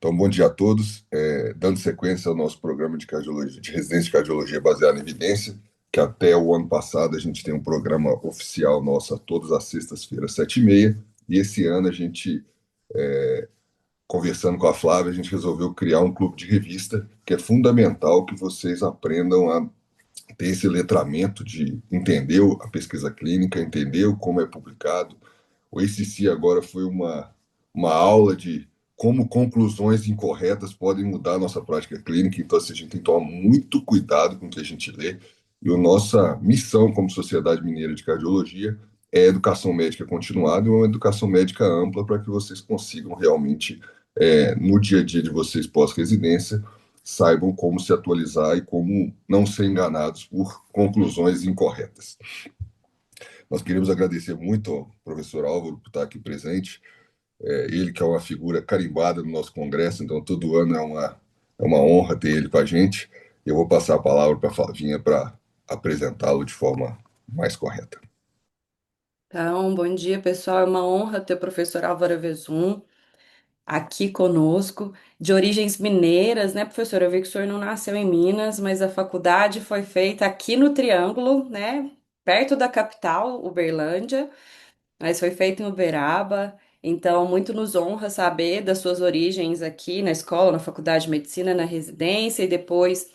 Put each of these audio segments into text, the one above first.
Então, bom dia a todos. Dando sequência ao nosso programa de cardiologia, de residência de cardiologia baseada em evidência, que até o ano passado a gente tem um programa oficial nosso todas as sextas-feiras, 7h30, e esse ano a gente, conversando com a Flávia, a gente resolveu criar um clube de revista, que é fundamental que vocês aprendam a ter esse letramento de entender a pesquisa clínica, entender como é publicado. O ACC agora foi uma aula de como conclusões incorretas podem mudar a nossa prática clínica, então assim, a gente tem que tomar muito cuidado com o que a gente lê. E a nossa missão como Sociedade Mineira de Cardiologia é educação médica continuada e uma educação médica ampla para que vocês consigam realmente, no dia a dia de vocês pós-residência, saibam como se atualizar e como não ser enganados por conclusões incorretas. Nós queremos agradecer muito ao professor Álvaro por estar aqui presente. Ele que é uma figura carimbada no nosso congresso, então todo ano é uma honra ter ele com a gente. Eu vou passar a palavra para a Flavinha para apresentá-lo de forma mais correta. Então, bom dia, pessoal. É uma honra ter o professor Álvaro Vezum aqui conosco, de origens mineiras, né, professor? Eu vi que o senhor não nasceu em Minas, mas a faculdade foi feita aqui no Triângulo, né, perto da capital, Uberlândia, mas foi feita em Uberaba. Então, muito nos honra saber das suas origens aqui na escola, na faculdade de medicina, na residência e depois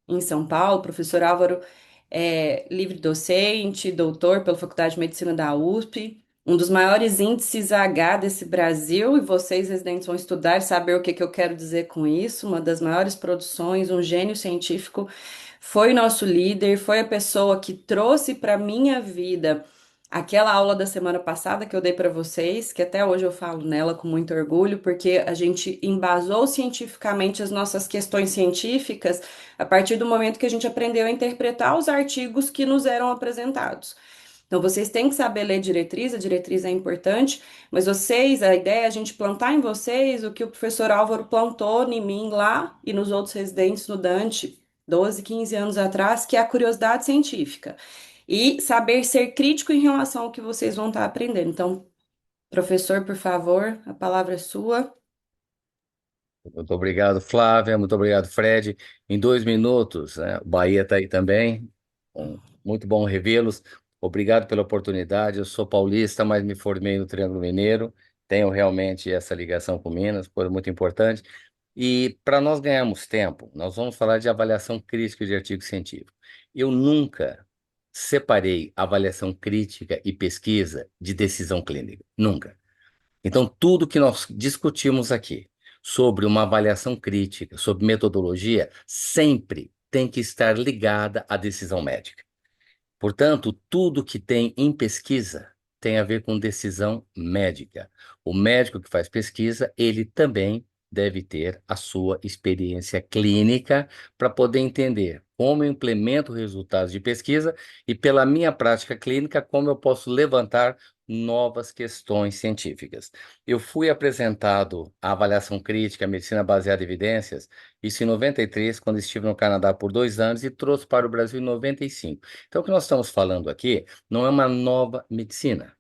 em São Paulo. O professor Álvaro é livre docente, doutor pela Faculdade de Medicina da USP, um dos maiores índices H desse Brasil, e vocês, residentes, vão estudar e saber o que que eu quero dizer com isso. Uma das maiores produções, um gênio científico, foi nosso líder, foi a pessoa que trouxe para a minha vida aquela aula da semana passada que eu dei para vocês, que até hoje eu falo nela com muito orgulho, porque a gente embasou cientificamente as nossas questões científicas a partir do momento que a gente aprendeu a interpretar os artigos que nos eram apresentados. Então, vocês têm que saber ler diretriz, a diretriz é importante, mas vocês, a ideia é a gente plantar em vocês o que o professor Álvaro plantou em mim lá e nos outros residentes no Dante, 12, 15 anos atrás, que é a curiosidade científica. E saber ser crítico em relação ao que vocês vão estar aprendendo. Então, professor, por favor, a palavra é sua. Muito obrigado, Flávia. Muito obrigado, Fred. Em 2 minutos, né? O Bahia está aí também. Muito bom revê-los. Obrigado pela oportunidade. Eu sou paulista, mas me formei no Triângulo Mineiro. Tenho realmente essa ligação com Minas, coisa muito importante. E para nós ganharmos tempo, nós vamos falar de avaliação crítica de artigo científico. Eu nunca separei avaliação crítica e pesquisa de decisão clínica. Nunca. Então, tudo que nós discutimos aqui sobre uma avaliação crítica, sobre metodologia, sempre tem que estar ligada à decisão médica. Portanto, tudo que tem em pesquisa tem a ver com decisão médica. O médico que faz pesquisa, ele também deve ter a sua experiência clínica para poder entender como eu implemento resultados de pesquisa e, pela minha prática clínica, como eu posso levantar novas questões científicas. Eu fui apresentado à avaliação crítica, à medicina baseada em evidências, isso em 93, quando estive no Canadá por 2 anos, e trouxe para o Brasil em 95. Então, o que nós estamos falando aqui não é uma nova medicina,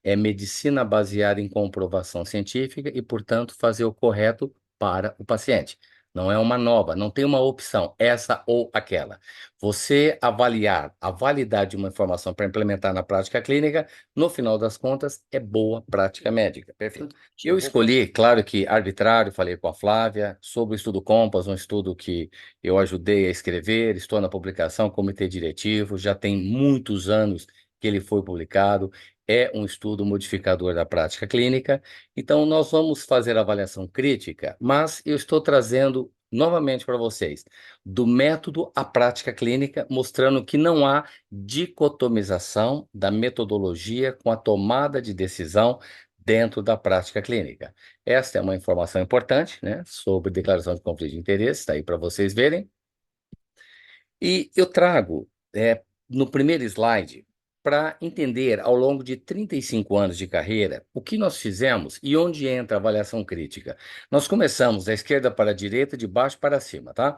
é medicina baseada em comprovação científica e, portanto, fazer o correto para o paciente. Não é uma nova, não tem uma opção, essa ou aquela. Você avaliar a validade de uma informação para implementar na prática clínica, no final das contas, é boa prática médica. Perfeito. Eu escolhi, claro que arbitrário, falei com a Flávia, sobre o estudo Compass, um estudo que eu ajudei a escrever, estou na publicação, comitê diretivo, já tem muitos anos que ele foi publicado, é um estudo modificador da prática clínica. Então, nós vamos fazer avaliação crítica, mas eu estou trazendo novamente para vocês do método à prática clínica, mostrando que não há dicotomização da metodologia com a tomada de decisão dentro da prática clínica. Esta é uma informação importante, né, sobre declaração de conflito de interesse, está aí para vocês verem. E eu trago, no primeiro slide, para entender, ao longo de 35 anos de carreira, o que nós fizemos e onde entra a avaliação crítica. Nós começamos da esquerda para a direita, de baixo para cima, tá?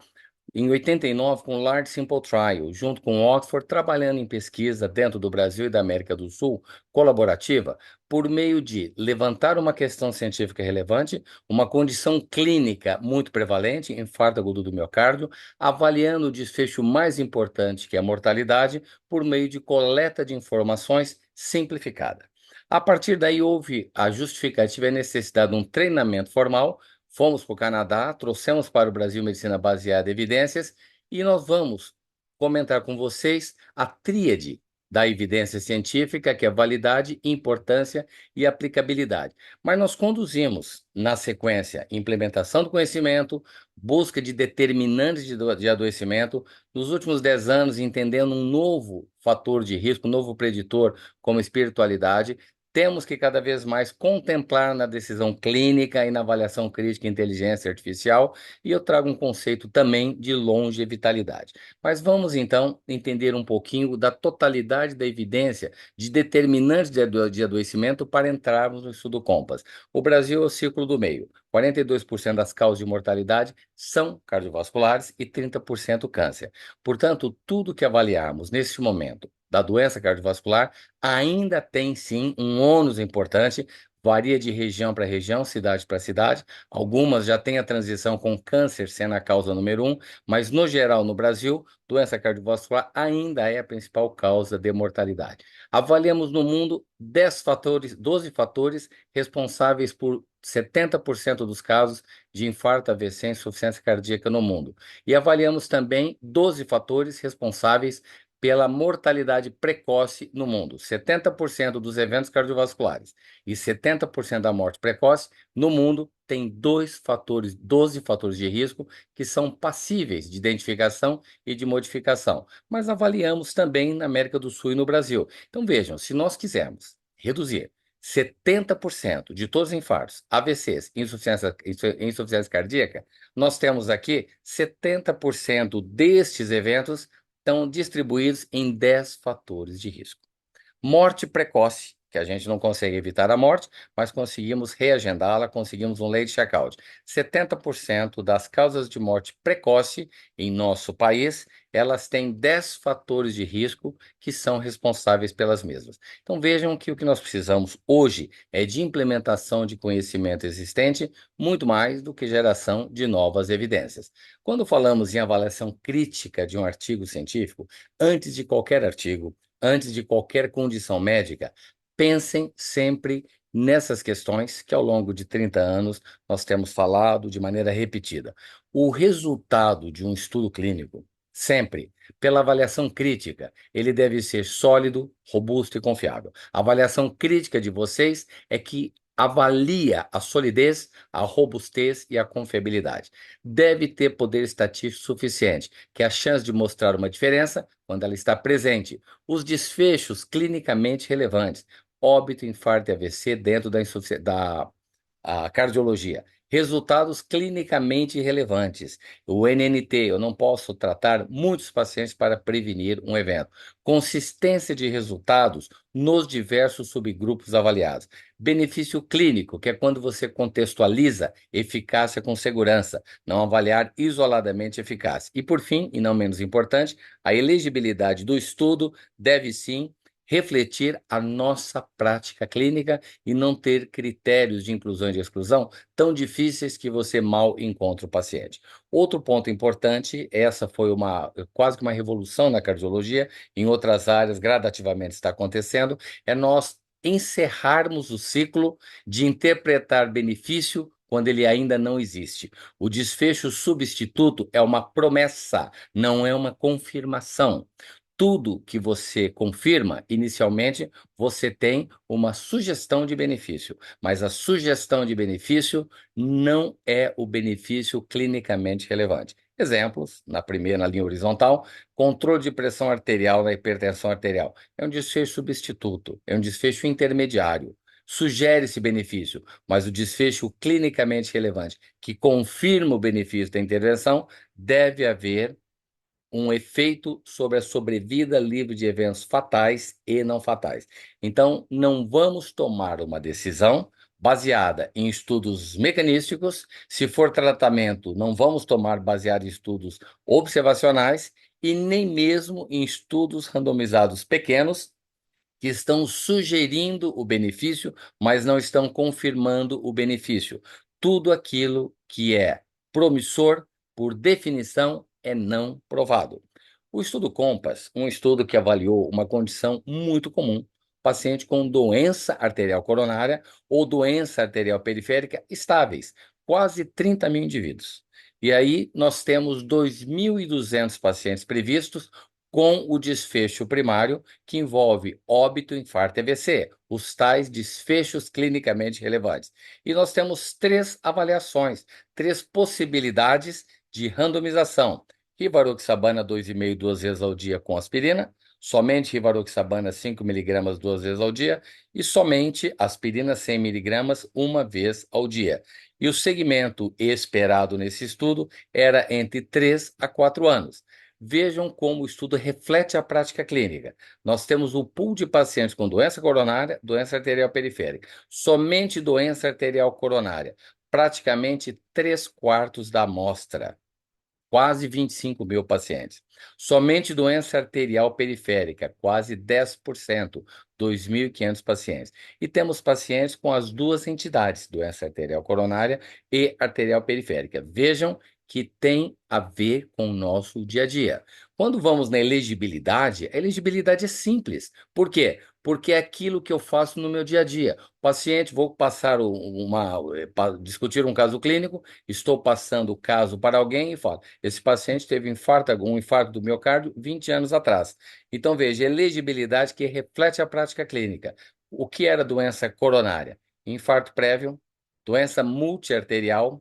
em 89 com o Large Simple Trial, junto com Oxford, trabalhando em pesquisa dentro do Brasil e da América do Sul, colaborativa, por meio de levantar uma questão científica relevante, uma condição clínica muito prevalente, infarto agudo do miocárdio, avaliando o desfecho mais importante, que é a mortalidade, por meio de coleta de informações simplificada. A partir daí, houve a justificativa e a necessidade de um treinamento formal. Fomos para o Canadá, trouxemos para o Brasil medicina baseada em evidências e nós vamos comentar com vocês a tríade da evidência científica, que é validade, importância e aplicabilidade. Mas nós conduzimos, na sequência, implementação do conhecimento, busca de determinantes de adoecimento, nos últimos 10 anos, entendendo um novo fator de risco, um novo preditor, como espiritualidade. Temos que cada vez mais contemplar na decisão clínica e na avaliação crítica a inteligência artificial, e eu trago um conceito também de longevitalidade. Mas vamos então entender um pouquinho da totalidade da evidência de determinantes de adoecimento para entrarmos no estudo Compass. O Brasil é o círculo do meio. 42% das causas de mortalidade são cardiovasculares e 30% câncer. Portanto, tudo que avaliarmos neste momento da doença cardiovascular ainda tem sim um ônus importante, varia de região para região, cidade para cidade. Algumas já têm a transição com câncer sendo a causa número um, mas no geral no Brasil, doença cardiovascular ainda é a principal causa de mortalidade. Avaliamos no mundo 10 fatores, 12 fatores responsáveis por 70% dos casos de infarto, AVC e insuficiência cardíaca no mundo. E avaliamos também 12 fatores responsáveis pela mortalidade precoce no mundo. 70% dos eventos cardiovasculares e 70% da morte precoce no mundo tem 12 fatores de risco que são passíveis de identificação e de modificação. Mas avaliamos também na América do Sul e no Brasil. Então vejam, se nós quisermos reduzir 70% de todos os infartos, AVCs, insuficiência cardíaca, nós temos aqui 70% destes eventos estão distribuídos em 10 fatores de risco. Morte precoce, que a gente não consegue evitar a morte, mas conseguimos reagendá-la, conseguimos um late checkout. 70% das causas de morte precoce em nosso país, elas têm 10 fatores de risco que são responsáveis pelas mesmas. Então vejam que o que nós precisamos hoje é de implementação de conhecimento existente, muito mais do que geração de novas evidências. Quando falamos em avaliação crítica de um artigo científico, antes de qualquer artigo, antes de qualquer condição médica, pensem sempre nessas questões que ao longo de 30 anos nós temos falado de maneira repetida. O resultado de um estudo clínico, sempre, pela avaliação crítica, ele deve ser sólido, robusto e confiável. A avaliação crítica de vocês é que avalia a solidez, a robustez e a confiabilidade. Deve ter poder estatístico suficiente, que é a chance de mostrar uma diferença quando ela está presente. Os desfechos clinicamente relevantes, óbito, infarto e AVC dentro da a cardiologia. Resultados clinicamente relevantes. O NNT, eu não posso tratar muitos pacientes para prevenir um evento. Consistência de resultados nos diversos subgrupos avaliados. Benefício clínico, que é quando você contextualiza eficácia com segurança, não avaliar isoladamente eficácia. E por fim, e não menos importante, a elegibilidade do estudo deve sim refletir a nossa prática clínica e não ter critérios de inclusão e de exclusão tão difíceis que você mal encontra o paciente. Outro ponto importante, essa foi quase que uma revolução na cardiologia, em outras áreas gradativamente está acontecendo, é nós encerrarmos o ciclo de interpretar benefício quando ele ainda não existe. O desfecho substituto é uma promessa, não é uma confirmação. Tudo que você confirma, inicialmente, você tem uma sugestão de benefício, mas a sugestão de benefício não é o benefício clinicamente relevante. Exemplos, na linha horizontal, controle de pressão arterial na hipertensão arterial. É um desfecho substituto, é um desfecho intermediário. Sugere esse benefício, mas o desfecho clinicamente relevante, que confirma o benefício da intervenção, deve haver um efeito sobre a sobrevida livre de eventos fatais e não fatais. Então, não vamos tomar uma decisão baseada em estudos mecanísticos. Se for tratamento, não vamos tomar baseado em estudos observacionais e nem mesmo em estudos randomizados pequenos que estão sugerindo o benefício, mas não estão confirmando o benefício. Tudo aquilo que é promissor, por definição, é não provado. O estudo COMPASS, um estudo que avaliou uma condição muito comum, paciente com doença arterial coronária ou doença arterial periférica estáveis, quase 30 mil indivíduos. E aí nós temos 2.200 pacientes previstos com o desfecho primário, que envolve óbito, infarto e AVC, os tais desfechos clinicamente relevantes. E nós temos 3 avaliações, 3 possibilidades de randomização. Rivaroxabana 2,5 2 vezes ao dia com aspirina, somente rivaroxabana 5 miligramas 2 vezes ao dia e somente aspirina 100 miligramas 1 vez ao dia. E o segmento esperado nesse estudo era entre 3 a 4 anos. Vejam como o estudo reflete a prática clínica. Nós temos o pool de pacientes com doença coronária, doença arterial periférica, somente doença arterial coronária, praticamente 3/4 da amostra, quase 25 mil pacientes. Somente doença arterial periférica, quase 10%, 2.500 pacientes. E temos pacientes com as duas entidades, doença arterial coronária e arterial periférica. Vejam que tem a ver com o nosso dia a dia. Quando vamos na elegibilidade, a elegibilidade é simples. Por quê? Porque é aquilo que eu faço no meu dia a dia. Paciente, vou passar discutir um caso clínico, estou passando o caso para alguém e falo, esse paciente teve um infarto do miocárdio 20 anos atrás. Então, veja, elegibilidade que reflete a prática clínica. O que era doença coronária? Infarto prévio, doença multiarterial,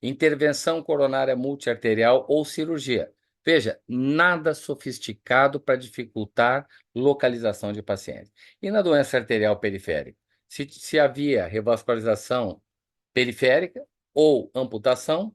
intervenção coronária multiarterial ou cirurgia. Veja, nada sofisticado para dificultar localização de pacientes. E na doença arterial periférica? Se havia revascularização periférica ou amputação,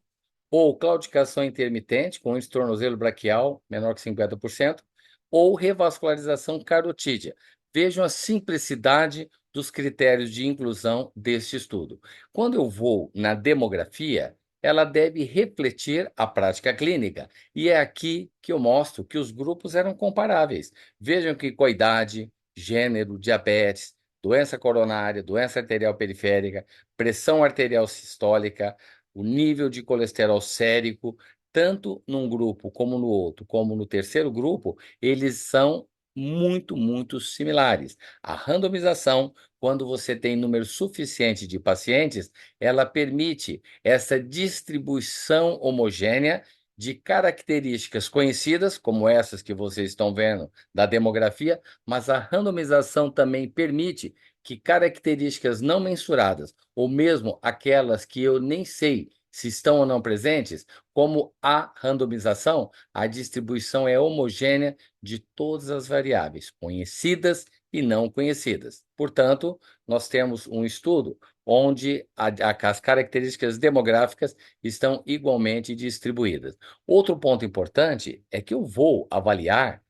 ou claudicação intermitente com esse tornozelo braquial menor que 50%, ou revascularização carotídea. Vejam a simplicidade dos critérios de inclusão deste estudo. Quando eu vou na demografia, ela deve refletir a prática clínica. E é aqui que eu mostro que os grupos eram comparáveis. Vejam que com a idade, gênero, diabetes, doença coronária, doença arterial periférica, pressão arterial sistólica, o nível de colesterol sérico, tanto num grupo como no outro, como no terceiro grupo, eles são muito, muito similares. A randomização, quando você tem número suficiente de pacientes, ela permite essa distribuição homogênea de características conhecidas, como essas que vocês estão vendo da demografia, mas a randomização também permite que características não mensuradas, ou mesmo aquelas que eu nem sei se estão ou não presentes, como a randomização, a distribuição é homogênea de todas as variáveis, conhecidas e não conhecidas. Portanto, nós temos um estudo onde as características demográficas estão igualmente distribuídas. Outro ponto importante é que eu vou avaliar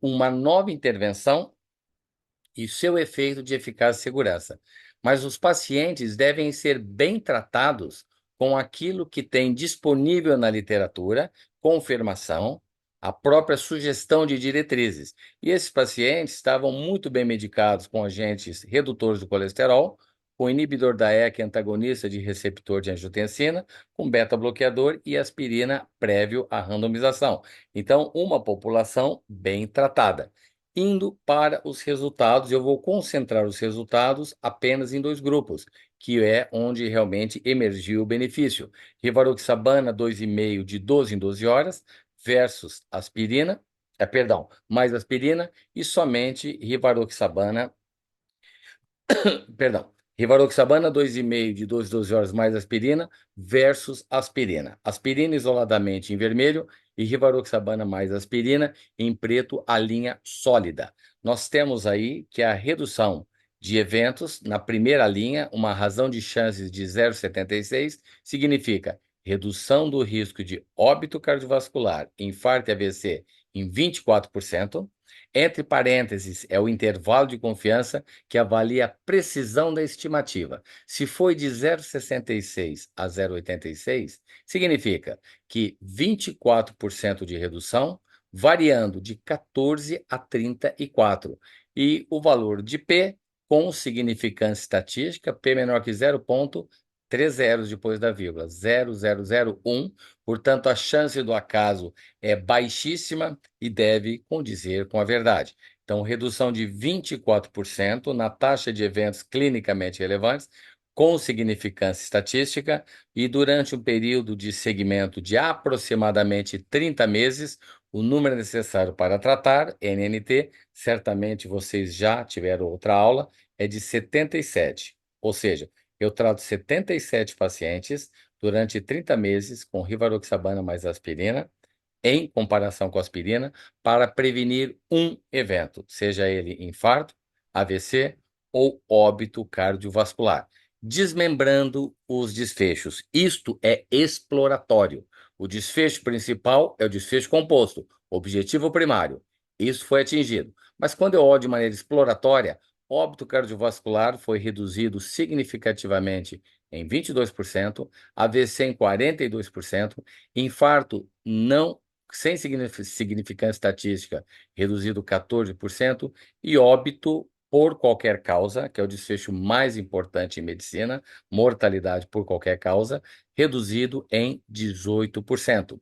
uma nova intervenção e seu efeito de eficácia e segurança. Mas os pacientes devem ser bem tratados com aquilo que tem disponível na literatura, confirmação, a própria sugestão de diretrizes. E esses pacientes estavam muito bem medicados com agentes redutores do colesterol, com inibidor da ECA antagonista de receptor de angiotensina, com beta-bloqueador e aspirina prévio à randomização. Então, uma população bem tratada. Indo para os resultados, eu vou concentrar os resultados apenas em 2 grupos, que é onde realmente emergiu o benefício. Rivaroxabana 2,5 de 12 em 12 horas versus aspirina, mais aspirina e somente rivaroxabana, rivaroxabana 2,5 de 12 12 horas mais aspirina versus aspirina. Aspirina isoladamente em vermelho e rivaroxabana mais aspirina em preto, a linha sólida. Nós temos aí que a redução de eventos na primeira linha, uma razão de chances de 0,76, significa redução do risco de óbito cardiovascular, infarto e AVC em 24%. Entre parênteses, é o intervalo de confiança que avalia a precisão da estimativa. Se foi de 0,66 a 0,86, significa que 24% de redução, variando de 14 a 34. E o valor de P, com significância estatística, P menor que 3 zeros depois da vírgula, 0,001. Portanto, a chance do acaso é baixíssima e deve condizer com a verdade. Então, redução de 24% na taxa de eventos clinicamente relevantes, com significância estatística, e durante um período de segmento de aproximadamente 30 meses, o número necessário para tratar, NNT, certamente vocês já tiveram outra aula, é de 77. Ou seja, eu trato 77 pacientes durante 30 meses com rivaroxabana mais aspirina, em comparação com aspirina, para prevenir um evento, seja ele infarto, AVC ou óbito cardiovascular, desmembrando os desfechos. Isto é exploratório. O desfecho principal é o desfecho composto, objetivo primário. Isso foi atingido. Mas quando eu olho de maneira exploratória, óbito cardiovascular foi reduzido significativamente em 22%, AVC em 42%, infarto não sem significância estatística, reduzido 14%, e óbito por qualquer causa, que é o desfecho mais importante em medicina, mortalidade por qualquer causa, reduzido em 18%.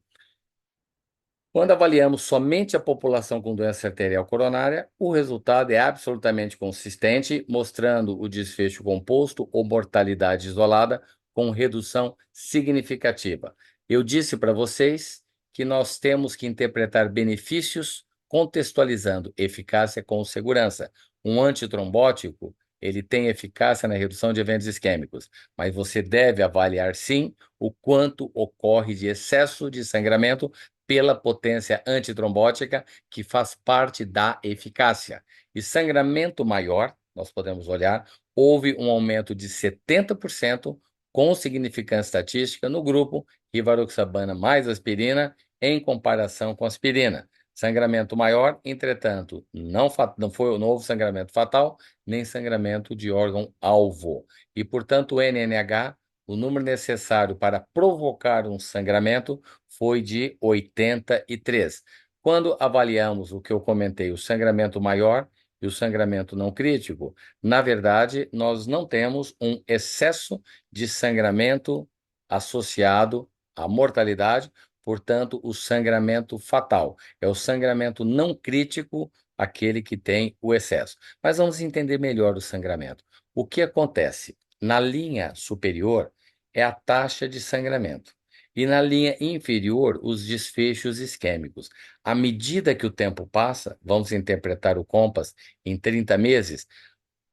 Quando avaliamos somente a população com doença arterial coronária, o resultado é absolutamente consistente, mostrando o desfecho composto ou mortalidade isolada com redução significativa. Eu disse para vocês que nós temos que interpretar benefícios contextualizando eficácia com segurança. Um antitrombótico, ele tem eficácia na redução de eventos isquêmicos, mas você deve avaliar sim o quanto ocorre de excesso de sangramento pela potência antitrombótica, que faz parte da eficácia. E sangramento maior, nós podemos olhar, houve um aumento de 70% com significância estatística no grupo rivaroxabana mais aspirina em comparação com aspirina. Sangramento maior, entretanto, não foi o novo sangramento fatal, nem sangramento de órgão-alvo. E, portanto, o NNH, o número necessário para provocar um sangramento, foi de 83. Quando avaliamos o que eu comentei, o sangramento maior e o sangramento não crítico, na verdade, nós não temos um excesso de sangramento associado à mortalidade, portanto, o sangramento fatal. É o sangramento não crítico, aquele que tem o excesso. Mas vamos entender melhor o sangramento. O que acontece? Na linha superior é a taxa de sangramento. E na linha inferior, os desfechos isquêmicos. À medida que o tempo passa, vamos interpretar o COMPASS em 30 meses,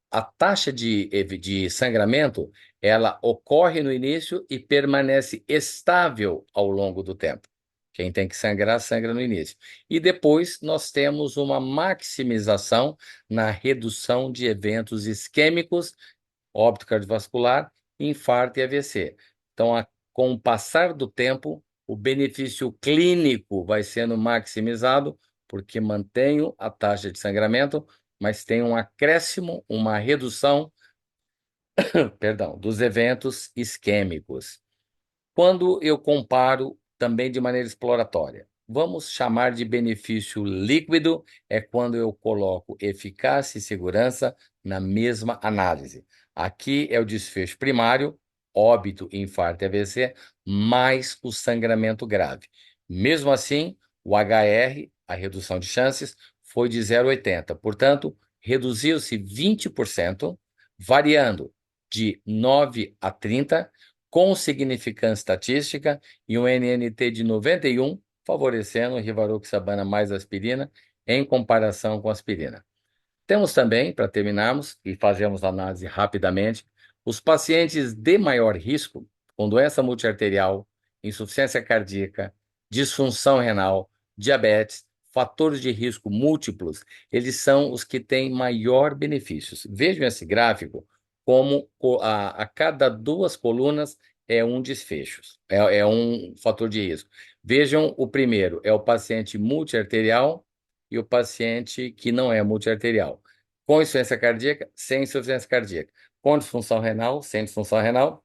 a taxa de sangramento, ela ocorre no início e permanece estável ao longo do tempo. Quem tem que sangrar, sangra no início. E depois nós temos uma maximização na redução de eventos isquêmicos, óbito cardiovascular, infarto e AVC. Então, com o passar do tempo, o benefício clínico vai sendo maximizado, porque mantenho a taxa de sangramento, mas tem um acréscimo, uma redução, perdão, dos eventos isquêmicos. Quando eu comparo também de maneira exploratória, vamos chamar de benefício líquido, é quando eu coloco eficácia e segurança na mesma análise. Aqui é o desfecho primário, óbito, infarto e AVC, mais o sangramento grave. Mesmo assim, o HR, a redução de chances, foi de 0,80. Portanto, reduziu-se 20%, variando de 9 a 30, com significância estatística, e um NNT de 91, favorecendo rivaroxabana mais aspirina em comparação com aspirina. Temos também, para terminarmos e fazermos a análise rapidamente, os pacientes de maior risco, com doença multiarterial, insuficiência cardíaca, disfunção renal, diabetes, fatores de risco múltiplos, eles são os que têm maior benefícios. Vejam esse gráfico como a cada duas colunas é um desfecho, é um fator de risco. Vejam, o primeiro é o paciente multiarterial e o paciente que não é multiarterial. Com insuficiência cardíaca, sem insuficiência cardíaca. Com disfunção renal, sem disfunção renal.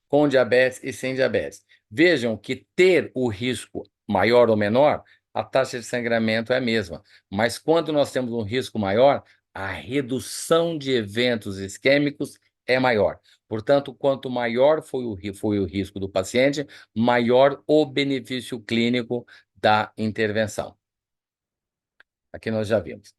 Com diabetes e sem diabetes. Vejam que ter o risco maior ou menor, a taxa de sangramento é a mesma. Mas quando nós temos um risco maior, a redução de eventos isquêmicos é maior. Portanto, quanto maior foi o risco do paciente, maior o benefício clínico da intervenção. Aqui nós já vimos.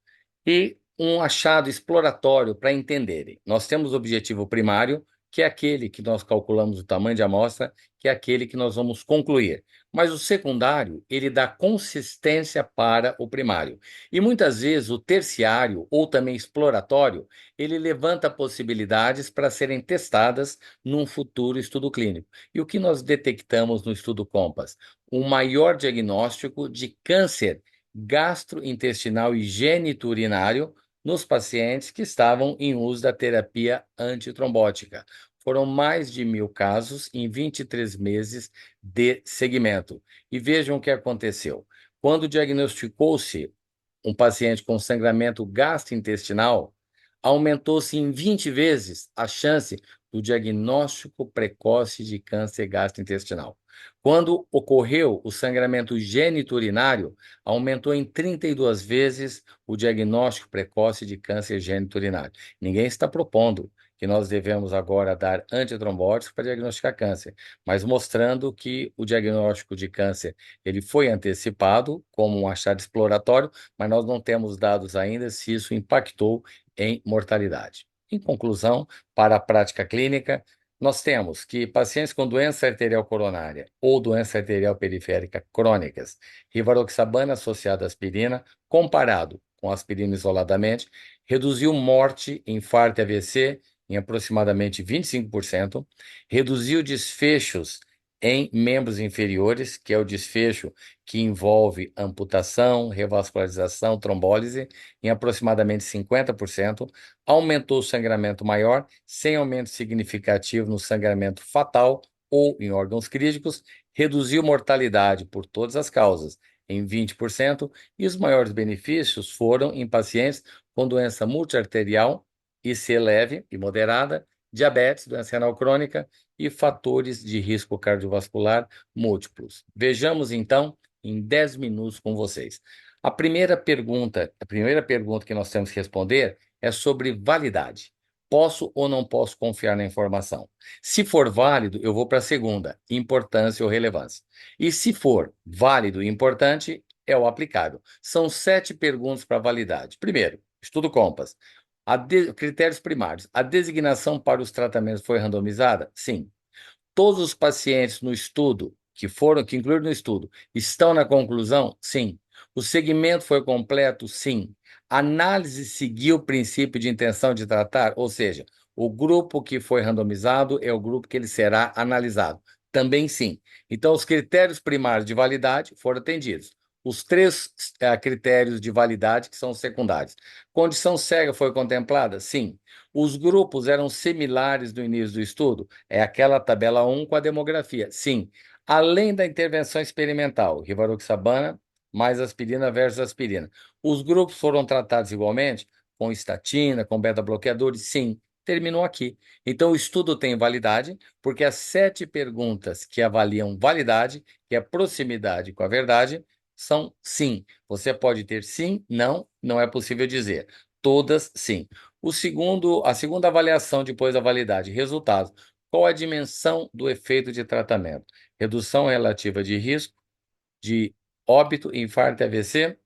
E um achado exploratório para entenderem. Nós temos o objetivo primário, que é aquele que nós calculamos o tamanho de amostra, que é aquele que nós vamos concluir. Mas o secundário, ele dá consistência para o primário. E muitas vezes o terciário, ou também exploratório, ele levanta possibilidades para serem testadas num futuro estudo clínico. E o que nós detectamos no estudo COMPASS? Um maior diagnóstico de câncer gastrointestinal e geniturinário nos pacientes que estavam em uso da terapia antitrombótica. Foram mais de 1.000 casos em 23 meses de segmento. E vejam o que aconteceu. Quando diagnosticou-se um paciente com sangramento gastrointestinal, aumentou-se em 20 vezes a chance do diagnóstico precoce de câncer gastrointestinal. Quando ocorreu o sangramento geniturinário, aumentou em 32 vezes o diagnóstico precoce de câncer geniturinário. Ninguém está propondo que nós devemos agora dar antitrombóticos para diagnosticar câncer, mas mostrando que o diagnóstico de câncer ele foi antecipado como um achado exploratório, mas nós não temos dados ainda se isso impactou em mortalidade. Em conclusão, para a prática clínica, nós temos que pacientes com doença arterial coronária ou doença arterial periférica crônicas, rivaroxabana associada à aspirina, comparado com aspirina isoladamente, reduziu morte, infarto e AVC em aproximadamente 25%, reduziu desfechos em membros inferiores, que é o desfecho que envolve amputação, revascularização, trombólise, em aproximadamente 50%, aumentou o sangramento maior, sem aumento significativo no sangramento fatal ou em órgãos críticos, reduziu mortalidade por todas as causas em 20%, e os maiores benefícios foram em pacientes com doença multiarterial, IC leve e moderada, diabetes, doença renal crônica e fatores de risco cardiovascular múltiplos. Vejamos então em 10 minutos com vocês. A primeira pergunta que nós temos que responder é sobre validade. Posso ou não posso confiar na informação? Se for válido, eu vou para a segunda, importância ou relevância. E se for válido e importante, é o aplicável. São 7 perguntas para validade. Primeiro, estudo COMPASS. Critérios primários. A designação para os tratamentos foi randomizada? Sim. Todos os pacientes no estudo, que incluíram no estudo, estão na conclusão? Sim. O segmento foi completo? Sim. A análise seguiu o princípio de intenção de tratar, ou seja, o grupo que foi randomizado é o grupo que ele será analisado. Também sim. Então, os critérios primários de validade foram atendidos. Os 3 critérios de validade que são secundários. Condição cega foi contemplada? Sim. Os grupos eram similares no início do estudo? É aquela tabela 1 com a demografia. Sim. Além da intervenção experimental, rivaroxabana mais aspirina versus aspirina. Os grupos foram tratados igualmente? Com estatina, com beta-bloqueadores? Sim. Terminou aqui. Então, o estudo tem validade, porque as 7 perguntas que avaliam validade, que é proximidade com a verdade, são sim. Você pode ter sim, não, não é possível dizer. Todas sim. A segunda avaliação depois da validade, resultados. Qual a dimensão do efeito de tratamento? Redução relativa de risco de óbito, infarto e AVC?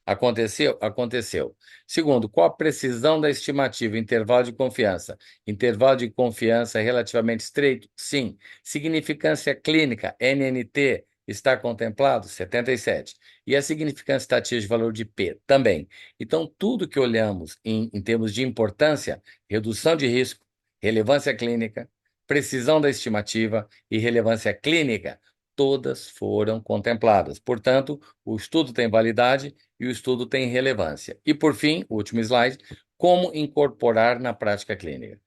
Aconteceu? Aconteceu. Segundo, qual a precisão da estimativa? Intervalo de confiança. Intervalo de confiança relativamente estreito? Sim. Significância clínica, NNT, está contemplado? 77. E a significância estatística de valor de P? Também. Então, tudo que olhamos em termos de importância, redução de risco, relevância clínica, precisão da estimativa e relevância clínica, todas foram contempladas. Portanto, o estudo tem validade e o estudo tem relevância. E, por fim, o último slide, como incorporar na prática clínica.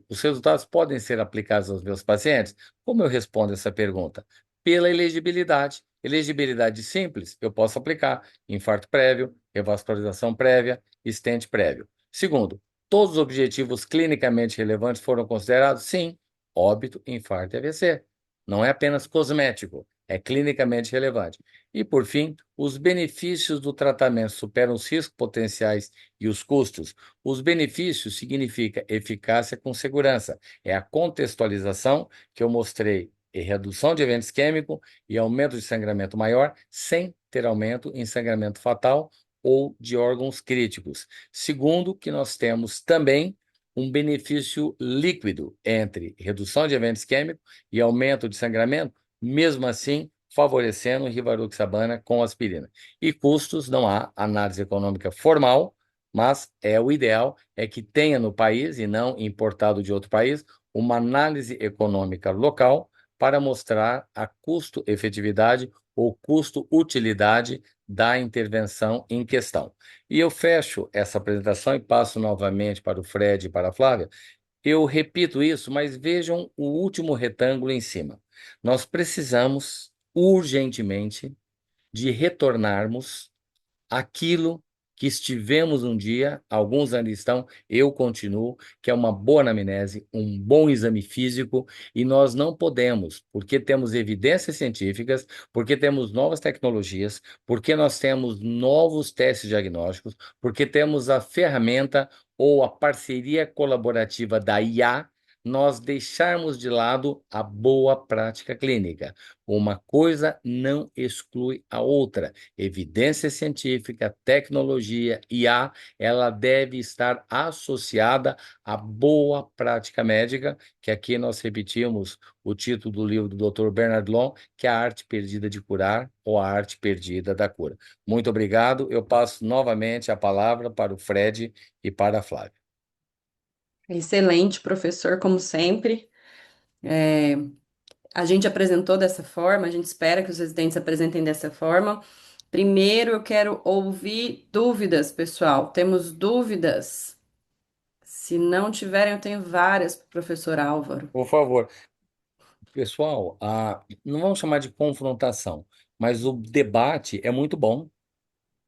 os resultados podem ser aplicados aos meus pacientes? Como eu respondo essa pergunta? Pela elegibilidade. Elegibilidade simples, eu posso aplicar infarto prévio, revascularização prévia, stent prévio. Segundo, todos os objetivos clinicamente relevantes foram considerados? Sim. Óbito, infarto e AVC. Não é apenas cosmético, é clinicamente relevante. E, por fim, os benefícios do tratamento superam os riscos potenciais e os custos. Os benefícios significa eficácia com segurança. É a contextualização que eu mostrei em redução de evento isquêmico e aumento de sangramento maior, sem ter aumento em sangramento fatal ou de órgãos críticos. Segundo, que nós temos também um benefício líquido entre redução de evento isquêmico e aumento de sangramento, mesmo assim favorecendo rivaroxabana com aspirina. E custos, não há análise econômica formal, mas o ideal é que tenha no país, e não importado de outro país, uma análise econômica local para mostrar a custo-efetividade ou custo-utilidade da intervenção em questão. E eu fecho essa apresentação e passo novamente para o Fred e para a Flávia. Eu repito isso, mas vejam o último retângulo em cima. Nós precisamos urgentemente de retornarmos aquilo que estivemos um dia, alguns ainda estão, eu continuo, que é uma boa anamnese, um bom exame físico, e nós não podemos, porque temos evidências científicas, porque temos novas tecnologias, porque nós temos novos testes diagnósticos, porque temos a ferramenta ou a parceria colaborativa da IA, nós deixarmos de lado a boa prática clínica. Uma coisa não exclui a outra. Evidência científica, tecnologia, IA, ela deve estar associada à boa prática médica, que aqui nós repetimos o título do livro do Dr. Bernard Long, que é A Arte Perdida de Curar ou A Arte Perdida da Cura. Muito obrigado. Eu passo novamente a palavra para o Fred e para a Flávia. Excelente, professor, como sempre. É, a gente apresentou dessa forma, a gente espera que os residentes apresentem dessa forma. Primeiro, eu quero ouvir dúvidas, pessoal. Temos dúvidas? Se não tiverem, eu tenho várias para o professor Álvaro. Por favor. Pessoal, não vamos chamar de confrontação, mas o debate é muito bom.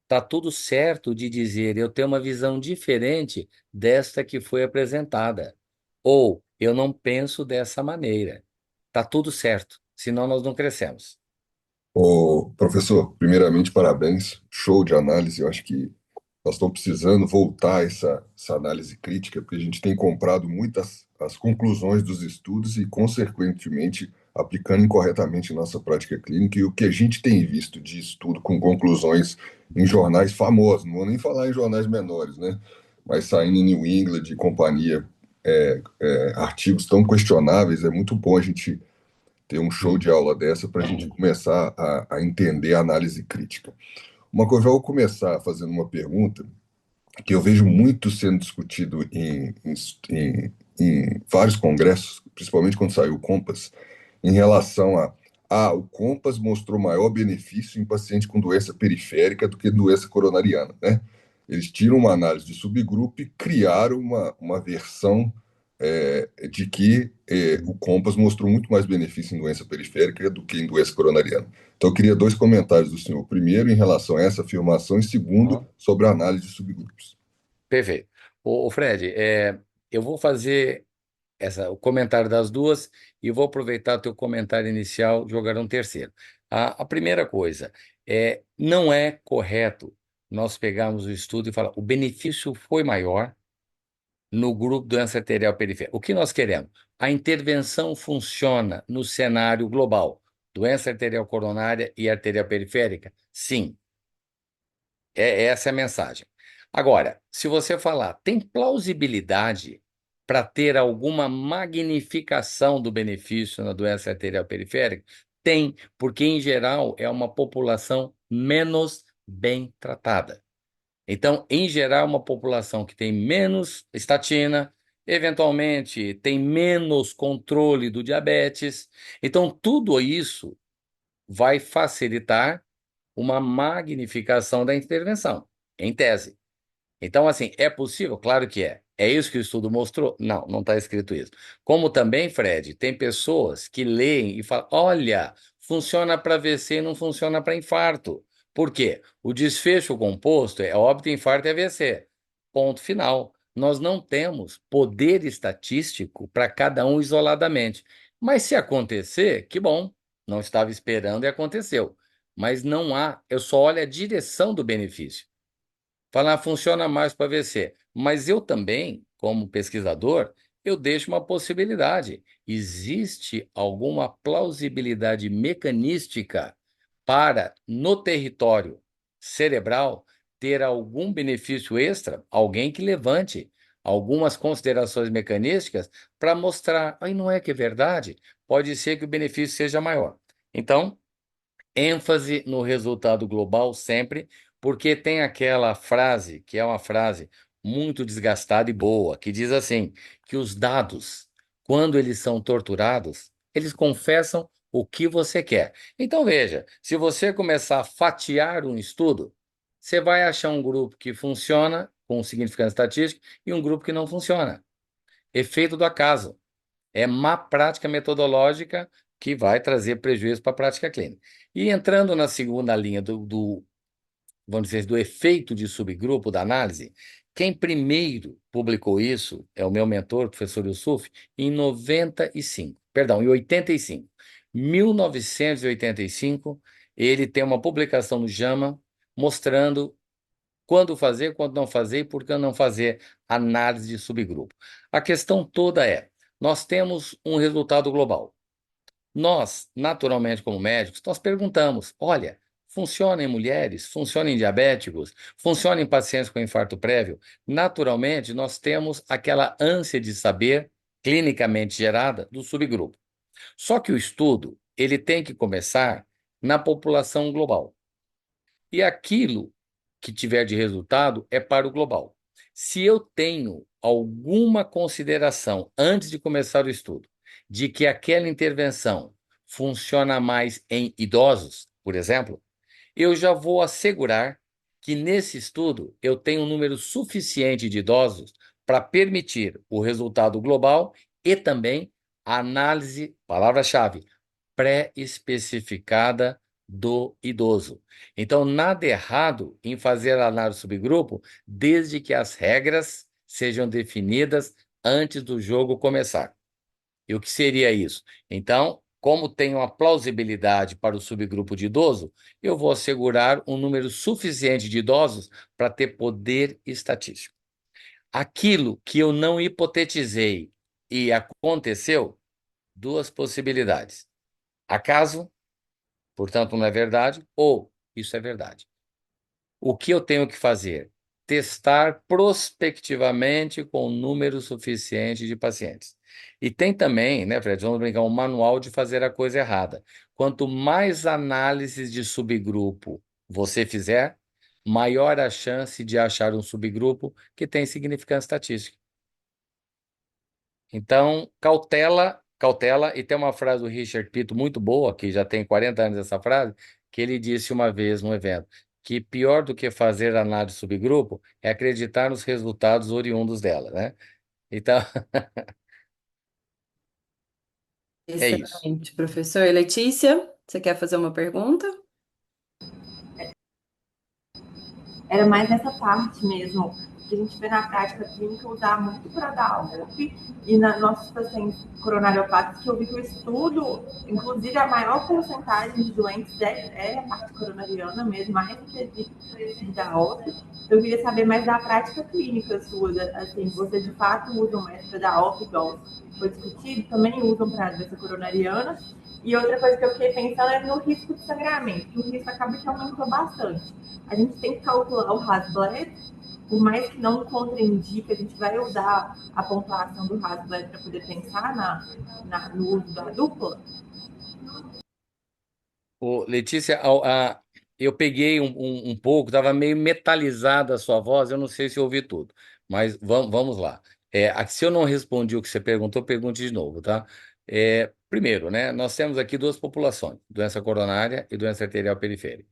Tá tudo certo de dizer eu tenho uma visão diferente desta que foi apresentada. Ou eu não penso dessa maneira. Tá tudo certo, senão nós não crescemos. Ô, professor, primeiramente, parabéns. Show de análise. Eu acho que nós estamos precisando voltar a essa análise crítica, porque a gente tem comprado muitas as conclusões dos estudos e, consequentemente, aplicando incorretamente em nossa prática clínica. E o que a gente tem visto de estudo com conclusões em jornais famosos, não vou nem falar em jornais menores, né? Mas saindo em New England e companhia, artigos tão questionáveis, é muito bom a gente ter um show de aula dessa para a gente começar a entender a análise crítica. Uma coisa, eu vou começar fazendo uma pergunta que eu vejo muito sendo discutido em vários congressos, principalmente quando saiu o Compass, em relação o Compass mostrou maior benefício em paciente com doença periférica do que doença coronariana, né? Eles tiram uma análise de subgrupo e criaram uma versão de que o Compass mostrou muito mais benefício em doença periférica do que em doença coronariana. Então, eu queria dois comentários do senhor. Primeiro, em relação a essa afirmação, e segundo, Uhum. sobre a análise de subgrupos. Perfeito. Ô, Fred, eu vou fazer o comentário das duas e vou aproveitar o teu comentário inicial e jogar um terceiro. A primeira coisa não é correto nós pegarmos o estudo e falar o benefício foi maior no grupo doença arterial periférica. O que nós queremos? A intervenção funciona no cenário global. Doença arterial coronária e arterial periférica? Sim. Essa é a mensagem. Agora, se você falar, tem plausibilidade para ter alguma magnificação do benefício na doença arterial periférica? Tem, porque em geral é uma população menos bem tratada. Então, em geral, é uma população que tem menos estatina, eventualmente tem menos controle do diabetes. Então, tudo isso vai facilitar uma magnificação da intervenção, em tese. Então, assim, é possível? Claro que é. É isso que o estudo mostrou? Não, não está escrito isso. Como também, Fred, tem pessoas que leem e falam: olha, funciona para AVC e não funciona para infarto. Por quê? O desfecho composto é óbito, infarto e AVC. Ponto final. Nós não temos poder estatístico para cada um isoladamente. Mas se acontecer, que bom. Não estava esperando e aconteceu. Mas não há, eu só olho a direção do benefício. Falar funciona mais para VC. Mas eu também, como pesquisador, eu deixo uma possibilidade. Existe alguma plausibilidade mecanística para, no território cerebral, ter algum benefício extra? Alguém que levante algumas considerações mecanísticas para mostrar, aí não é que é verdade? Pode ser que o benefício seja maior. Então, ênfase no resultado global sempre, porque tem aquela frase, que é uma frase muito desgastada e boa, que diz assim, que os dados, quando eles são torturados, eles confessam o que você quer. Então veja, se você começar a fatiar um estudo, você vai achar um grupo que funciona com significância estatística e um grupo que não funciona. Efeito do acaso. É má prática metodológica que vai trazer prejuízo para a prática clínica. E entrando na segunda linha vamos dizer, do efeito de subgrupo da análise, quem primeiro publicou isso é o meu mentor, o professor Yusuf, em 95, perdão, em 85. 1985, ele tem uma publicação no JAMA mostrando quando fazer, quando não fazer e por que não fazer análise de subgrupo. A questão toda é, nós temos um resultado global. Nós, naturalmente, como médicos, nós perguntamos: olha, funciona em mulheres, funciona em diabéticos, funciona em pacientes com infarto prévio? Naturalmente, nós temos aquela ânsia de saber, clinicamente gerada, do subgrupo. Só que o estudo, ele tem que começar na população global. E aquilo que tiver de resultado é para o global. Se eu tenho alguma consideração antes de começar o estudo de que aquela intervenção funciona mais em idosos, por exemplo, eu já vou assegurar que nesse estudo eu tenho um número suficiente de idosos para permitir o resultado global e também a análise, palavra-chave, pré-especificada do idoso. Então, nada errado em fazer a análise subgrupo, desde que as regras sejam definidas antes do jogo começar. E o que seria isso? Então, como tem uma plausibilidade para o subgrupo de idoso, eu vou assegurar um número suficiente de idosos para ter poder estatístico. Aquilo que eu não hipotetizei e aconteceu, duas possibilidades. Acaso, portanto, não é verdade, ou isso é verdade. O que eu tenho que fazer? Testar prospectivamente com um número suficiente de pacientes. E tem também, né, Fred, vamos brincar, um manual de fazer a coisa errada. Quanto mais análises de subgrupo você fizer, maior a chance de achar um subgrupo que tem significância estatística. Então, cautela, cautela, e tem uma frase do Richard Pito muito boa, que já tem 40 anos essa frase, que ele disse uma vez num evento, que pior do que fazer análise de subgrupo é acreditar nos resultados oriundos dela, né? Então, é isso. Excelente, professor. Letícia, você quer fazer uma pergunta? Era mais nessa parte mesmo, que a gente vê na prática clínica usar muito para dar UP e nos nossos pacientes coronariopatas, que eu vi que o estudo, inclusive a maior porcentagem de doentes é a parte coronariana mesmo, mais do que de da OP. Eu queria saber mais da prática clínica sua, assim, vocês de fato usam mais para dar OP, igual foi discutido, também usam para a doença coronariana. E outra coisa que eu fiquei pensando é no risco de sangramento, que o risco acaba que aumentou bastante. A gente tem que calcular o Hasbled, por mais que não contraindique, a gente vai usar a pontuação do Hasbled para poder pensar no uso da dupla. Letícia, eu peguei um pouco, estava meio metalizada a sua voz, eu não sei se eu ouvi tudo, mas vamos lá. Se eu não respondi o que você perguntou, pergunte de novo, tá? Primeiro, né, nós temos aqui duas populações, doença coronária e doença arterial periférica.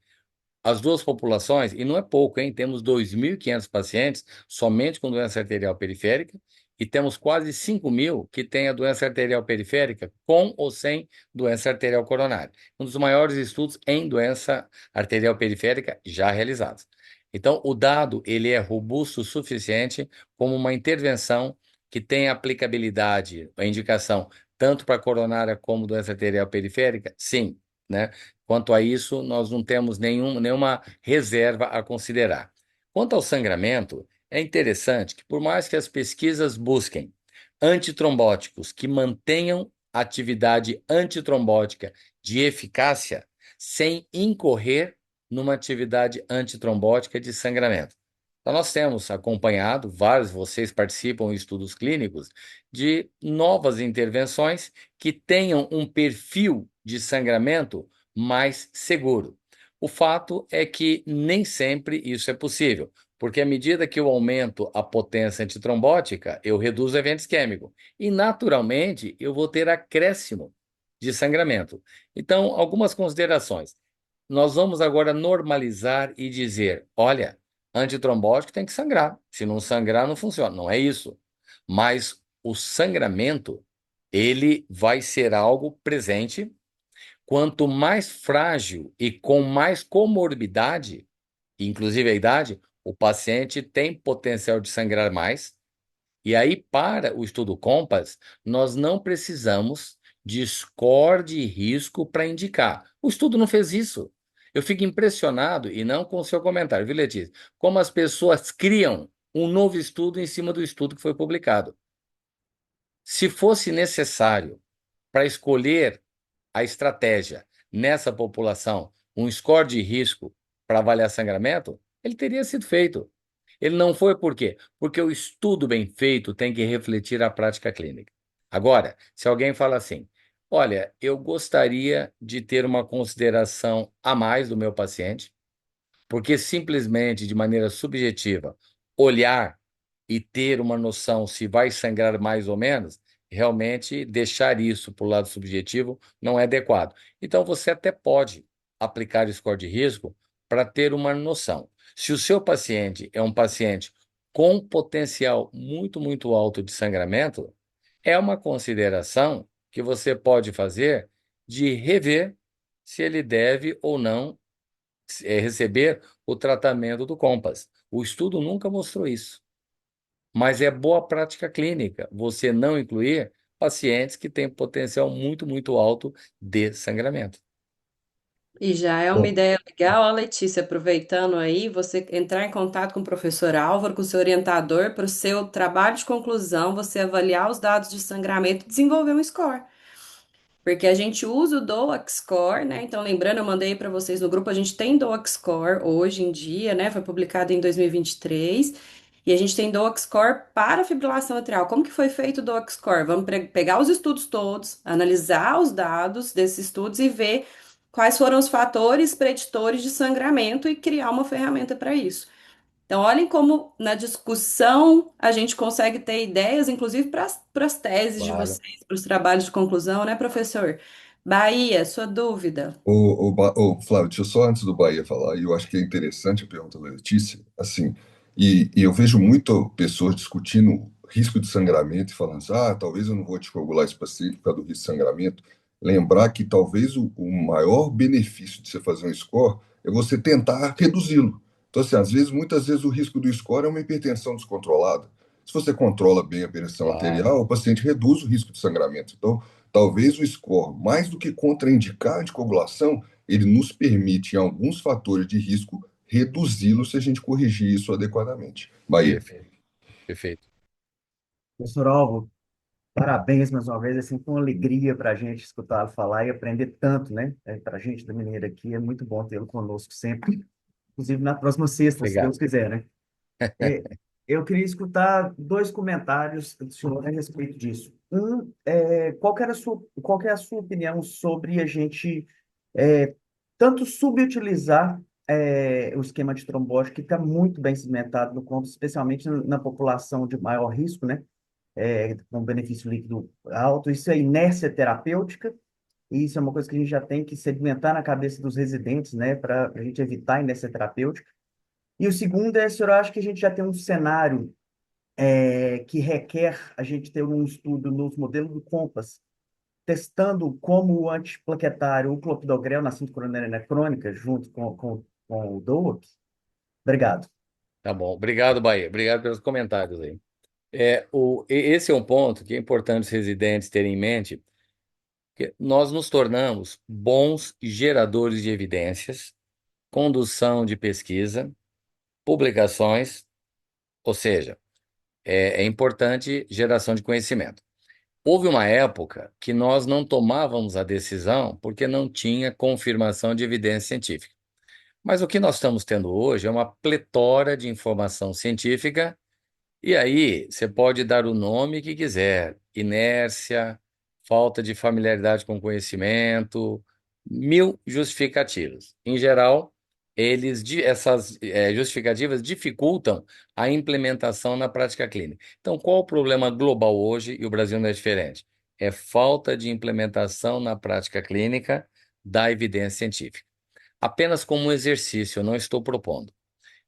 as duas populações, e não é pouco, hein? Temos 2.500 pacientes somente com doença arterial periférica e temos quase 5.000 que têm a doença arterial periférica com ou sem doença arterial coronária. Um dos maiores estudos em doença arterial periférica já realizados. Então, o dado ele é robusto o suficiente como uma intervenção que tem aplicabilidade, a indicação tanto para coronária como doença arterial periférica? Sim, né? Quanto a isso, nós não temos nenhuma reserva a considerar. Quanto ao sangramento, é interessante que, por mais que as pesquisas busquem antitrombóticos que mantenham atividade antitrombótica de eficácia, sem incorrer numa atividade antitrombótica de sangramento. Então, nós temos acompanhado, vários de vocês participam em estudos clínicos, de novas intervenções que tenham um perfil de sangramento mais seguro. O fato é que nem sempre isso é possível, porque à medida que eu aumento a potência antitrombótica, eu reduzo o evento isquêmico e, naturalmente, eu vou ter acréscimo de sangramento. Então, algumas considerações. Nós vamos agora normalizar e dizer, olha, antitrombótico tem que sangrar. Se não sangrar, não funciona. Não é isso. Mas o sangramento, ele vai ser algo presente. Quanto mais frágil e com mais comorbidade, inclusive a idade, o paciente tem potencial de sangrar mais. E aí, para o estudo COMPASS, nós não precisamos de score de risco para indicar. O estudo não fez isso. Eu fico impressionado, e não com o seu comentário, viu, Letícia? Como as pessoas criam um novo estudo em cima do estudo que foi publicado. Se fosse necessário para escolher a estratégia nessa população, um score de risco para avaliar sangramento, ele teria sido feito. Ele não foi por quê? Porque o estudo bem feito tem que refletir a prática clínica. Agora, se alguém fala assim, olha, eu gostaria de ter uma consideração a mais do meu paciente, porque simplesmente, de maneira subjetiva, olhar e ter uma noção se vai sangrar mais ou menos, realmente deixar isso para o lado subjetivo não é adequado. Então, você até pode aplicar o score de risco para ter uma noção. Se o seu paciente é um paciente com potencial muito, muito alto de sangramento, é uma consideração que você pode fazer de rever se ele deve ou não receber o tratamento do COMPASS. O estudo nunca mostrou isso, mas é boa prática clínica você não incluir pacientes que têm potencial muito, muito alto de sangramento. E já é uma Bom, ideia legal, ó, Letícia, aproveitando aí, você entrar em contato com o professor Álvaro, com o seu orientador, para o seu trabalho de conclusão, você avaliar os dados de sangramento e desenvolver um score. Porque a gente usa o DOAC Score, né? Então, lembrando, eu mandei para vocês no grupo, a gente tem DOAC Score hoje em dia, né? Foi publicado em 2023. E a gente tem DOAC Score para fibrilação atrial. Como que foi feito o DOAC Score? Vamos pegar os estudos todos, analisar os dados desses estudos e ver quais foram os fatores preditores de sangramento e criar uma ferramenta para isso. Então, olhem como na discussão a gente consegue ter ideias, inclusive para as teses de Claro. vocês, para os trabalhos de conclusão, né, professor? Bahia, sua dúvida. Flávio, deixa eu só antes do Bahia falar, e eu acho que é interessante a pergunta da Letícia, assim, e eu vejo muito pessoas discutindo risco de sangramento e falando assim, talvez eu não vou anticoagular esse paciente por causa do risco de sangramento. Lembrar que talvez o maior benefício de você fazer um score é você tentar reduzi-lo. Então, assim, muitas vezes o risco do score é uma hipertensão descontrolada. Se você controla bem a pressão Claro. arterial, o paciente reduz o risco de sangramento. Então, talvez o score, mais do que contraindicar a anticoagulação, ele nos permite, em alguns fatores de risco, reduzi-lo se a gente corrigir isso adequadamente. Bahia. Perfeito. Perfeito. Professor Alvo, parabéns mais uma vez, assim, com alegria para a gente escutá-lo falar e aprender tanto, né? Para a gente da Mineira aqui, é muito bom tê-lo conosco sempre, inclusive na próxima sexta, se Obrigado. Deus quiser, né? É, eu queria escutar dois comentários do senhor a respeito disso. Qual que é a sua opinião sobre a gente tanto subutilizar o esquema de trombose, que está muito bem cimentado no conto, especialmente na população de maior risco, né? Com benefício líquido alto, isso é inércia terapêutica, e isso é uma coisa que a gente já tem que sedimentar na cabeça dos residentes, né, para a gente evitar a inércia terapêutica. E o segundo é, senhor, eu acho que a gente já tem um cenário que requer a gente ter um estudo nos modelos do COMPASS, testando como o antiplaquetário, o clopidogrel na síndrome coronariana crônica, junto com o DOAC. Obrigado. Tá bom. Obrigado, Bahia. Obrigado pelos comentários aí. Esse é um ponto que é importante os residentes terem em mente, que nós nos tornamos bons geradores de evidências, condução de pesquisa, publicações, ou seja, é importante geração de conhecimento. Houve uma época que nós não tomávamos a decisão porque não tinha confirmação de evidência científica. Mas o que nós estamos tendo hoje é uma pletora de informação científica. E aí, você pode dar o nome que quiser: inércia, falta de familiaridade com o conhecimento, mil justificativas. Em geral, essas justificativas dificultam a implementação na prática clínica. Então, qual o problema global hoje, e o Brasil não é diferente? É falta de implementação na prática clínica da evidência científica. Apenas como um exercício, eu não estou propondo.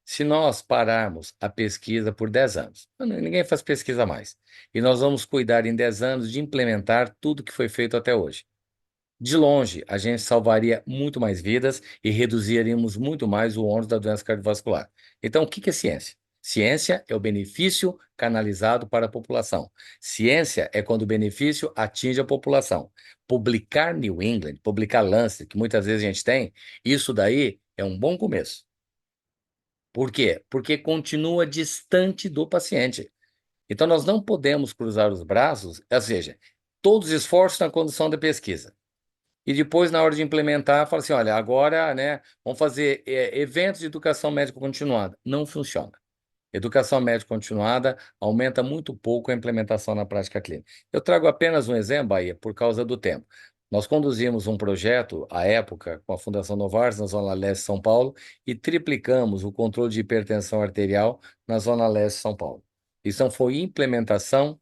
Se nós pararmos a pesquisa por 10 anos, ninguém faz pesquisa mais, e nós vamos cuidar em 10 anos de implementar tudo que foi feito até hoje. De longe, a gente salvaria muito mais vidas e reduziríamos muito mais o ônus da doença cardiovascular. Então, o que que é ciência? Ciência é o benefício canalizado para a população. Ciência é quando o benefício atinge a população. Publicar New England, publicar Lancet, que muitas vezes a gente tem, isso daí é um bom começo. Por quê? Porque continua distante do paciente. Então, nós não podemos cruzar os braços, ou seja, todos os esforços na condução da pesquisa. E depois, na hora de implementar, fala assim: olha, agora, né, vamos fazer eventos de educação médica continuada. Não funciona. Educação médica continuada aumenta muito pouco a implementação na prática clínica. Eu trago apenas um exemplo, Bahia, por causa do tempo. Nós conduzimos um projeto, à época, com a Fundação Novartis, na Zona Leste de São Paulo, e triplicamos o controle de hipertensão arterial na Zona Leste de São Paulo. Isso foi implementação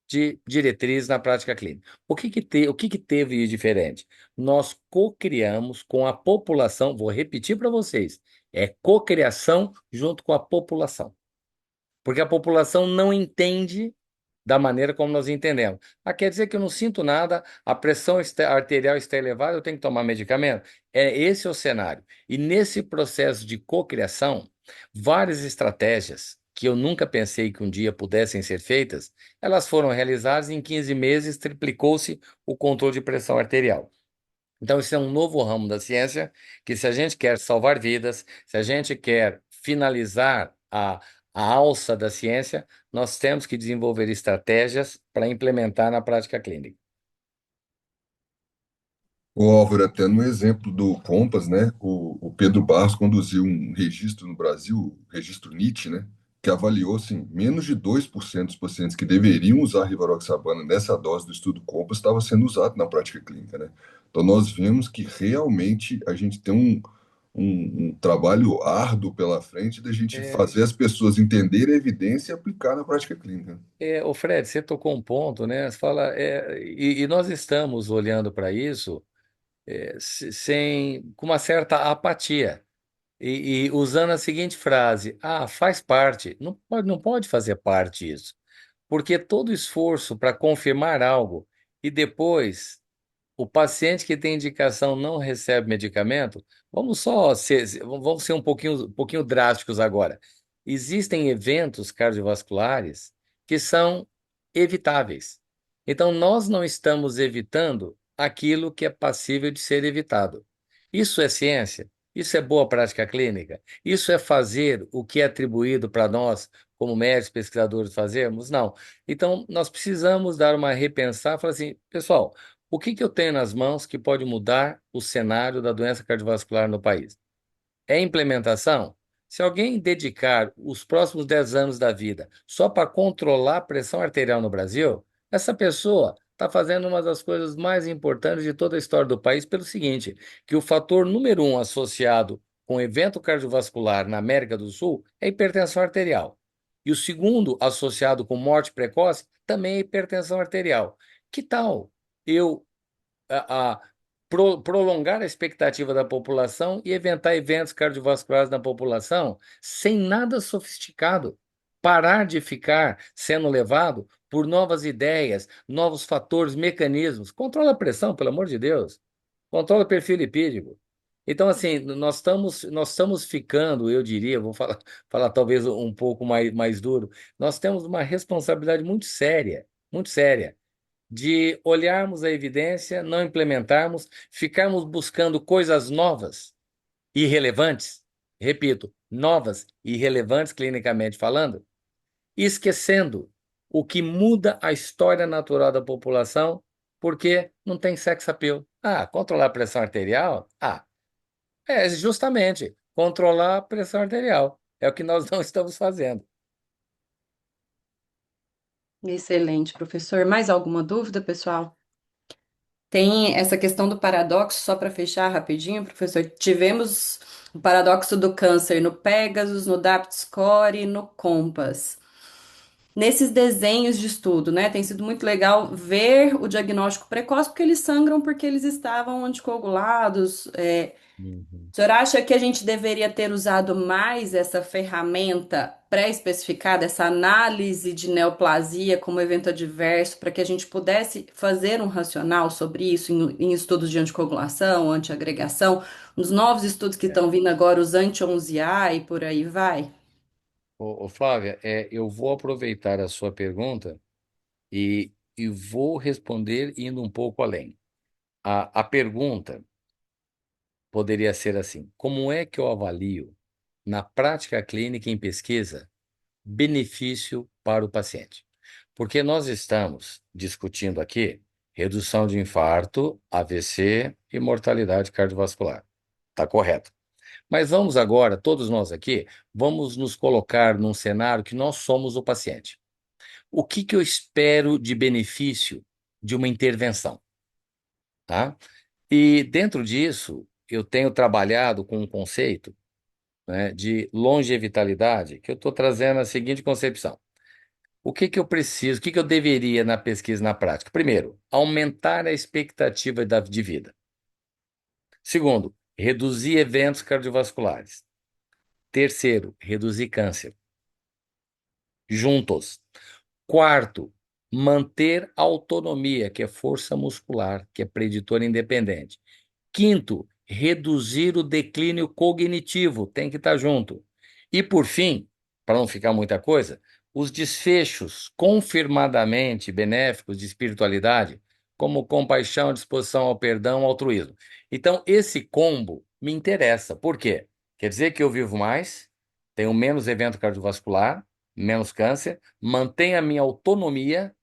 de diretriz na prática clínica. O que que teve de diferente? Nós co-criamos com a população, vou repetir para vocês, é co-criação junto com a população. Porque a população não entende da maneira como nós entendemos. Ah, quer dizer que eu não sinto nada, a pressão arterial está elevada, eu tenho que tomar medicamento? Esse é o cenário. E nesse processo de cocriação, várias estratégias que eu nunca pensei que um dia pudessem ser feitas, elas foram realizadas em 15 meses, triplicou-se o controle de pressão arterial. Então, isso é um novo ramo da ciência que, se a gente quer salvar vidas, se a gente quer finalizar a alça da ciência, nós temos que desenvolver estratégias para implementar na prática clínica. O Álvaro, até no exemplo do Compass, né? O Pedro Barros conduziu um registro no Brasil, o registro NIT, né? Que avaliou, assim, menos de 2% dos pacientes que deveriam usar rivaroxabana nessa dose do estudo Compass estava sendo usado na prática clínica, né? Então, nós vemos que realmente a gente tem um trabalho árduo pela frente da gente fazer as pessoas entenderem a evidência e aplicar na prática clínica. O Fred, você tocou um ponto, né? Você fala, e nós estamos olhando para isso com uma certa apatia. E usando a seguinte frase: ah, faz parte. Não pode fazer parte isso. Porque todo esforço para confirmar algo e depois o paciente que tem indicação não recebe medicamento, vamos ser um pouquinho drásticos agora. Existem eventos cardiovasculares que são evitáveis. Então, nós não estamos evitando aquilo que é passível de ser evitado. Isso é ciência? Isso é boa prática clínica? Isso é fazer o que é atribuído para nós, como médicos pesquisadores, fazermos? Não. Então, nós precisamos dar uma repensar, falar assim: pessoal, o que que eu tenho nas mãos que pode mudar o cenário da doença cardiovascular no país? É implementação? Se alguém dedicar os próximos 10 anos da vida só para controlar a pressão arterial no Brasil, essa pessoa está fazendo uma das coisas mais importantes de toda a história do país, pelo seguinte: que o fator número um associado com evento cardiovascular na América do Sul é a hipertensão arterial. E o segundo associado com morte precoce também é a hipertensão arterial. Que tal eu prolongar a expectativa da população e evitar eventos cardiovasculares na população sem nada sofisticado. Parar de ficar sendo levado por novas ideias, novos fatores, mecanismos. Controla a pressão, pelo amor de Deus. Controla o perfil lipídico. Então, assim, nós estamos ficando, eu diria, vou falar talvez um pouco mais duro, nós temos uma responsabilidade muito séria de olharmos a evidência, não implementarmos, ficarmos buscando coisas novas e relevantes, repito, novas e relevantes clinicamente falando, e esquecendo o que muda a história natural da população, porque não tem sex appeal. Ah, controlar a pressão arterial? Ah, é justamente controlar a pressão arterial. É o que nós não estamos fazendo. Excelente, professor. Mais alguma dúvida, pessoal? Tem essa questão do paradoxo, só para fechar rapidinho, professor. Tivemos o paradoxo do câncer no Pegasus, no DAPT-Score e no COMPASS. Nesses desenhos de estudo, né, tem sido muito legal ver o diagnóstico precoce, porque eles sangram porque eles estavam anticoagulados. Uhum. O senhor acha que a gente deveria ter usado mais essa ferramenta pré-especificada, essa análise de neoplasia como evento adverso, para que a gente pudesse fazer um racional sobre isso em estudos de anticoagulação, antiagregação, nos novos estudos que É. estão vindo agora, os anti-11A e por aí vai? Flávia, eu vou aproveitar a sua pergunta e vou responder indo um pouco além. A pergunta poderia ser assim: como é que eu avalio, na prática clínica em pesquisa, benefício para o paciente? Porque nós estamos discutindo aqui redução de infarto, AVC e mortalidade cardiovascular. Está correto. Mas vamos agora, todos nós aqui, vamos nos colocar num cenário que nós somos o paciente. O que que eu espero de benefício de uma intervenção, tá? E dentro disso, eu tenho trabalhado com um conceito, né, de longevitalidade, que eu estou trazendo a seguinte concepção. O que que eu preciso, o que que eu deveria na pesquisa e na prática? Primeiro, aumentar a expectativa de vida. Segundo, reduzir eventos cardiovasculares. Terceiro, reduzir câncer. Juntos. Quarto, manter a autonomia, que é força muscular, que é preditor independente. Quinto, reduzir o declínio cognitivo, tem que estar junto. E por fim, para não ficar muita coisa, os desfechos confirmadamente benéficos de espiritualidade, como compaixão, disposição ao perdão, altruísmo. Então, esse combo me interessa. Por quê? Quer dizer que eu vivo mais, tenho menos evento cardiovascular, menos câncer, mantenho a minha autonomia.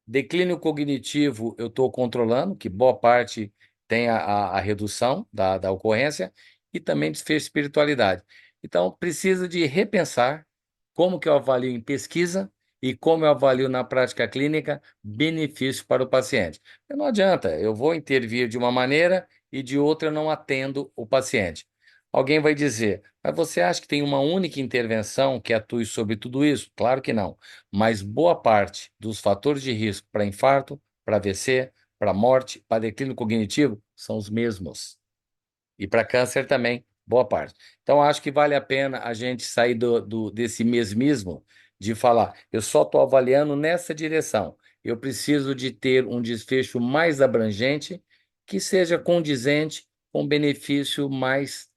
Declínio cognitivo eu estou controlando, que boa parte tem a redução da ocorrência, e também desfecho de espiritualidade. Então, precisa de repensar como que eu avalio em pesquisa e como eu avalio na prática clínica benefício para o paciente. Não adianta, eu vou intervir de uma maneira e de outra eu não atendo o paciente. Alguém vai dizer, mas você acha que tem uma única intervenção que atue sobre tudo isso? Claro que não, mas boa parte dos fatores de risco para infarto, para AVC, para morte, para declínio cognitivo são os mesmos. E para câncer também, boa parte. Então, acho que vale a pena a gente sair desse mesmismo de falar, eu só estou avaliando nessa direção. Eu preciso de ter um desfecho mais abrangente que seja condizente com benefício mais,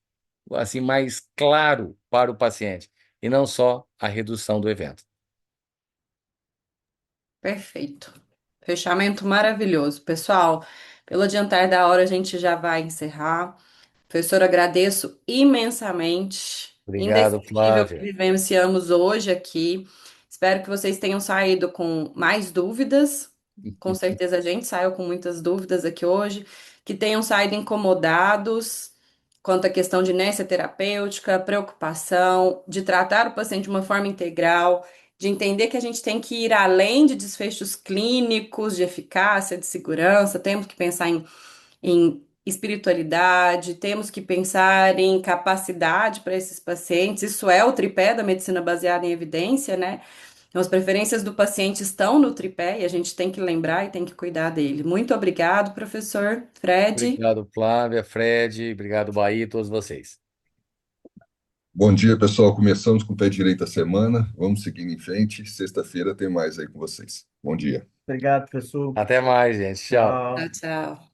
assim, mais claro para o paciente, e não só a redução do evento. Perfeito. Fechamento maravilhoso. Pessoal, pelo adiantar da hora, a gente já vai encerrar. Professor, agradeço imensamente, Obrigado, indescritível que Flávia. vivenciamos hoje aqui. Espero que vocês tenham saído com mais dúvidas. Com certeza a gente saiu com muitas dúvidas aqui hoje, que tenham saído incomodados quanto à questão de inércia terapêutica, preocupação, de tratar o paciente de uma forma integral, de entender que a gente tem que ir além de desfechos clínicos, de eficácia, de segurança, temos que pensar em espiritualidade, temos que pensar em capacidade para esses pacientes. Isso é o tripé da medicina baseada em evidência, né? Então, as preferências do paciente estão no tripé e a gente tem que lembrar e tem que cuidar dele. Muito obrigado, professor Fred. Obrigado, Flávia, Fred, obrigado, Bahia, e todos vocês. Bom dia, pessoal. Começamos com o pé direito a semana. Vamos seguindo em frente. Sexta-feira tem mais aí com vocês. Bom dia. Obrigado, professor. Até mais, gente. Tchau. Tchau, Tchau. tchau.